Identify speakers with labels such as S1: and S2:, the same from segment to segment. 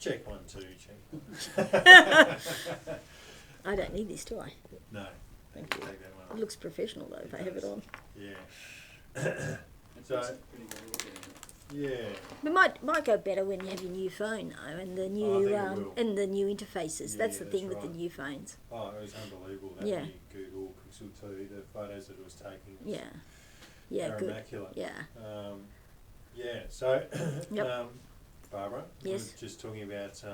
S1: Check 1, 2, check 1.
S2: I don't need this, do I?
S1: No.
S2: Thank you.
S1: Take that one
S2: It
S1: off.
S2: looks professional though if I have it on.
S1: Yeah. So, yeah.
S2: It might go better when you have your new phone though, and the new
S1: I think it will.
S2: and the new interfaces.
S1: Yeah,
S2: that's the
S1: that's
S2: thing with
S1: right.
S2: the new phones.
S1: Oh, it was unbelievable, that
S2: Yeah.
S1: new Google Pixel 2, the photos that it was taking.
S2: Yeah. Yeah,
S1: They're
S2: good.
S1: immaculate.
S2: Yeah.
S1: Yeah, so,
S2: Yep.
S1: Barbara,
S2: Yes.
S1: we were just talking about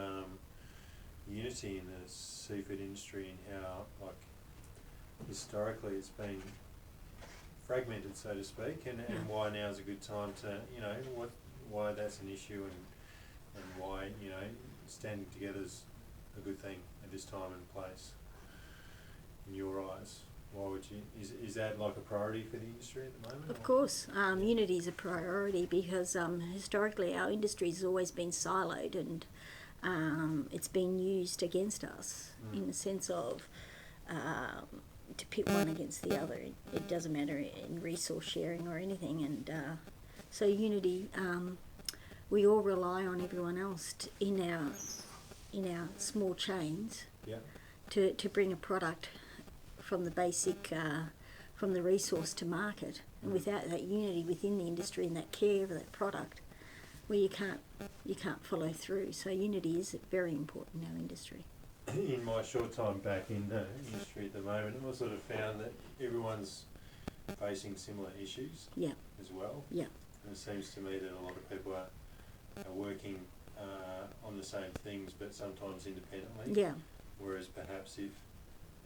S1: unity in the seafood industry and how, like, historically it's been fragmented, so to speak, and why now is a good time to, why that's an issue and why, standing together is a good thing at this time and place, in your eyes. Why would you, is that like a priority for the industry at the moment?
S2: Of course, unity is a priority because historically our industry has always been siloed and it's been used against us in the sense of to pit one against the other. It doesn't matter in resource sharing or anything, and so unity. We all rely on everyone else in our small chains to bring a product from the basic, from the resource to market. And without that unity within the industry and that care of that product, well, you can't follow through. So unity is very important in our industry.
S1: In my short time back in the industry at the moment, I sort of found that everyone's facing similar issues as well.
S2: Yeah.
S1: And it seems to me that a lot of people are working on the same things, but sometimes independently.
S2: Yeah.
S1: Whereas perhaps if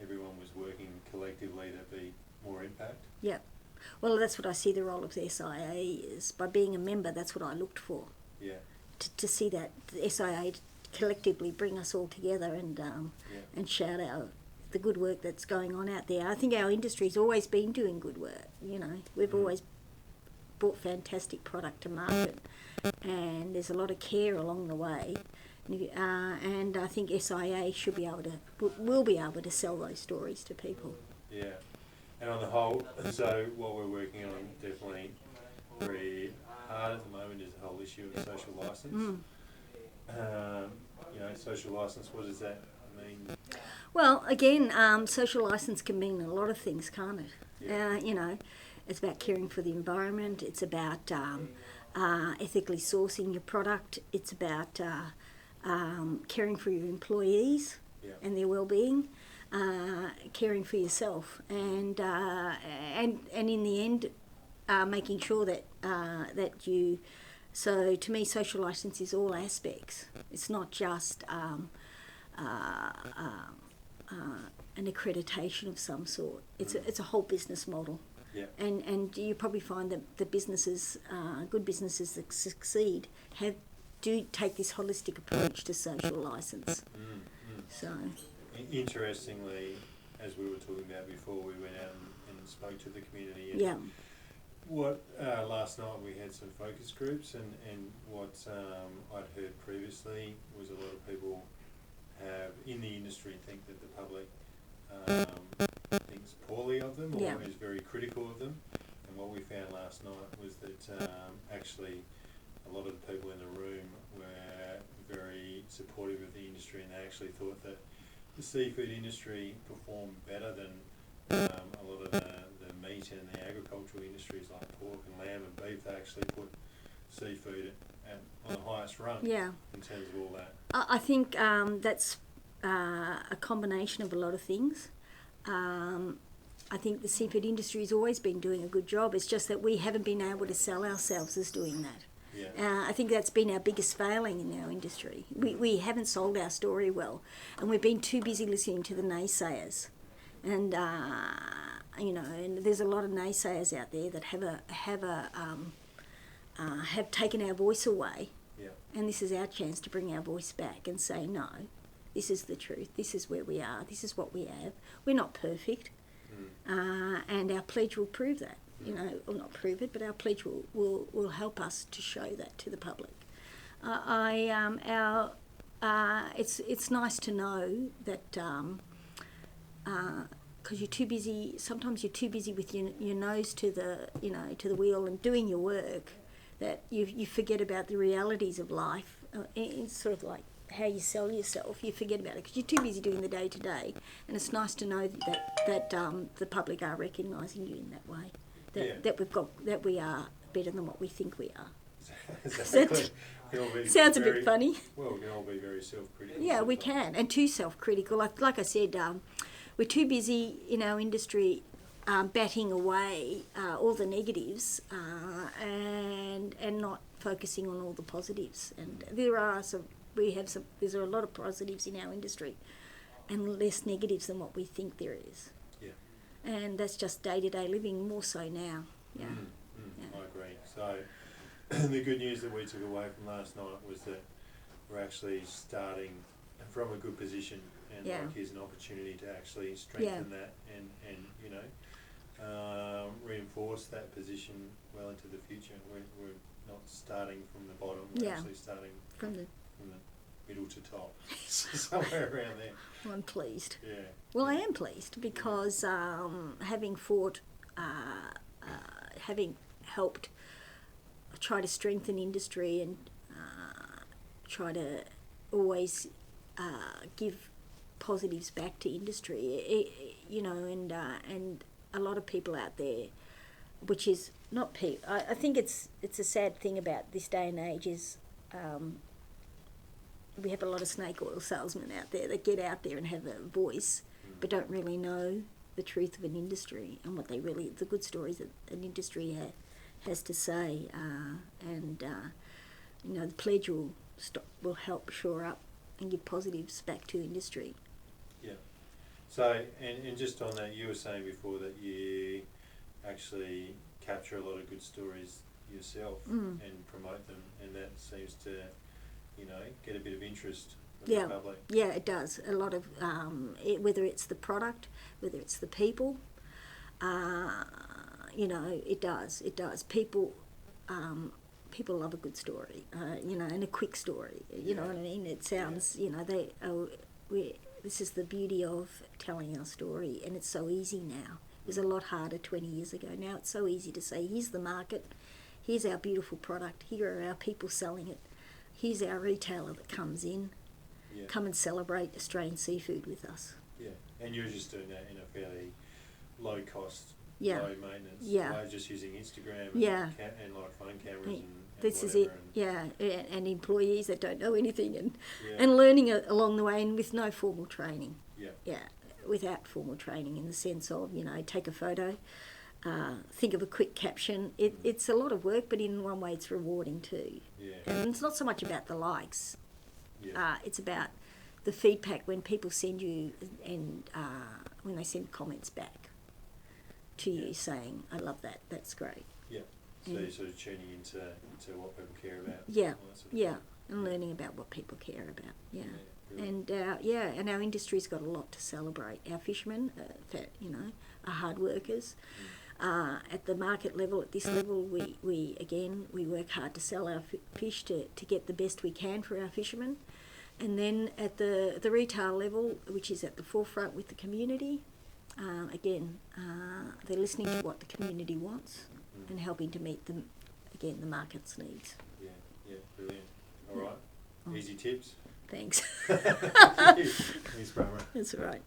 S1: everyone was working collectively, there'd be more impact.
S2: Yeah. Well, that's what I see the role of the SIA is. By being a member, that's what I looked for.
S1: Yeah.
S2: To see that the SIA collectively bring us all together and shout out the good work that's going on out there. I think our industry's always been doing good work. We've always brought fantastic product to market, and there's a lot of care along the way. And I think SIA will be able to sell those stories to people.
S1: Yeah, and on the whole, so what we're working on definitely very hard at the moment is the whole issue of social licence. Social licence, what does that mean?
S2: Well, again, social licence can mean a lot of things, can't it?
S1: Yeah.
S2: It's about caring for the environment. It's about ethically sourcing your product. It's about caring for your employees and their well-being, caring for yourself, and in the end, making sure that you. So to me, social licence is all aspects. It's not just an accreditation of some sort. It's a whole business model.
S1: Yeah.
S2: And you probably find that the businesses, good businesses that succeed, do take this holistic approach to social licence. So,
S1: interestingly, as we were talking about before, we went out and spoke to the community. And last night we had some focus groups, and what I'd heard previously was a lot of people have in the industry think that the public thinks poorly of them or is very critical of them. And what we found last night was that actually a lot of the people in the room were very supportive of the industry, and they actually thought that the seafood industry performed better than a lot of the meat and the agricultural industries like pork and lamb and beef. They actually put seafood on the highest rung in terms of all that.
S2: I think that's a combination of a lot of things. I think the seafood industry has always been doing a good job. It's just that we haven't been able to sell ourselves as doing that.
S1: Yeah.
S2: I think that's been our biggest failing in our industry. We haven't sold our story well, and we've been too busy listening to the naysayers. And and there's a lot of naysayers out there that have taken our voice away.
S1: Yeah.
S2: And this is our chance to bring our voice back and say, no, this is the truth. This is where we are. This is what we have. We're not perfect, and our pledge will prove that. Or not prove it, but our pledge will help us to show that to the public. It's nice to know that because you're too busy. Sometimes you're too busy with your nose to the wheel and doing your work, that you forget about the realities of life. It's sort of like how you sell yourself, you forget about it because you're too busy doing the day to day. And it's nice to know that the public are recognising you in that way. That we are better than what we think we are.
S1: Exactly.
S2: Sounds a bit funny.
S1: Well, we can all be very self-critical.
S2: Yeah, we
S1: sometimes.
S2: can, and too self-critical. Like I said, we're too busy in our industry batting away all the negatives and not focusing on all the positives. And there's a lot of positives in our industry, and less negatives than what we think there is.
S1: Yeah.
S2: And that's just day-to-day living, more so now. Yeah.
S1: I agree. So the good news that we took away from last night was that we're actually starting from a good position, and like here's an opportunity to actually strengthen that and you know reinforce that position well into the future. We're not starting from the bottom. We're actually starting from the middle to top, somewhere around there.
S2: Well, I'm pleased.
S1: Yeah.
S2: Well, I am pleased because having fought, having helped try to strengthen industry and try to always give positives back to industry, you know, and a lot of people out there, which is not people. I think it's a sad thing about this day and age is we have a lot of snake oil salesmen out there that get out there and have a voice, but don't really know the truth of an industry and what the good stories that an industry has to say, and you know, the pledge will help shore up and give positives back to industry.
S1: Yeah. So, and just on that, you were saying before that you actually capture a lot of good stories yourself and promote them, and that seems to, you know, get a bit of interest from the public.
S2: Yeah, it does. A lot of whether it's the product, whether it's the people, you know, it does. People love a good story, you know, and a quick story. You know what I mean? It sounds, you know, this is the beauty of telling our story, and it's so easy now. It was a lot harder 20 years ago. Now it's so easy to say, here's the market, here's our beautiful product, here are our people selling it, here's our retailer that comes in, come and celebrate Australian seafood with us. Yeah,
S1: and you're just doing that in a fairly low cost, low maintenance way, just using Instagram and like phone cameras and
S2: this
S1: whatever.
S2: Is it, and employees that don't know anything and learning along the way and with no formal training. Without formal training in the sense of, you know, take a photo, think of a quick caption. It's a lot of work, but in one way it's rewarding too. And it's not so much about the likes. It's about the feedback when people send you and when they send comments back to you saying, I love that, that's great.
S1: So you're sort of tuning into what people care about.
S2: And learning about what people care about.
S1: Brilliant.
S2: And our industry's got a lot to celebrate. Our fishermen, you know, are hard workers. At the market level, at this level, we work hard to sell our fish to get the best we can for our fishermen. And then at the retail level, which is at the forefront with the community, they're listening to what the community wants and helping to meet the market's needs.
S1: Yeah, brilliant. All right, easy tips.
S2: Thanks.
S1: Thanks, Barbara.
S2: That's all right.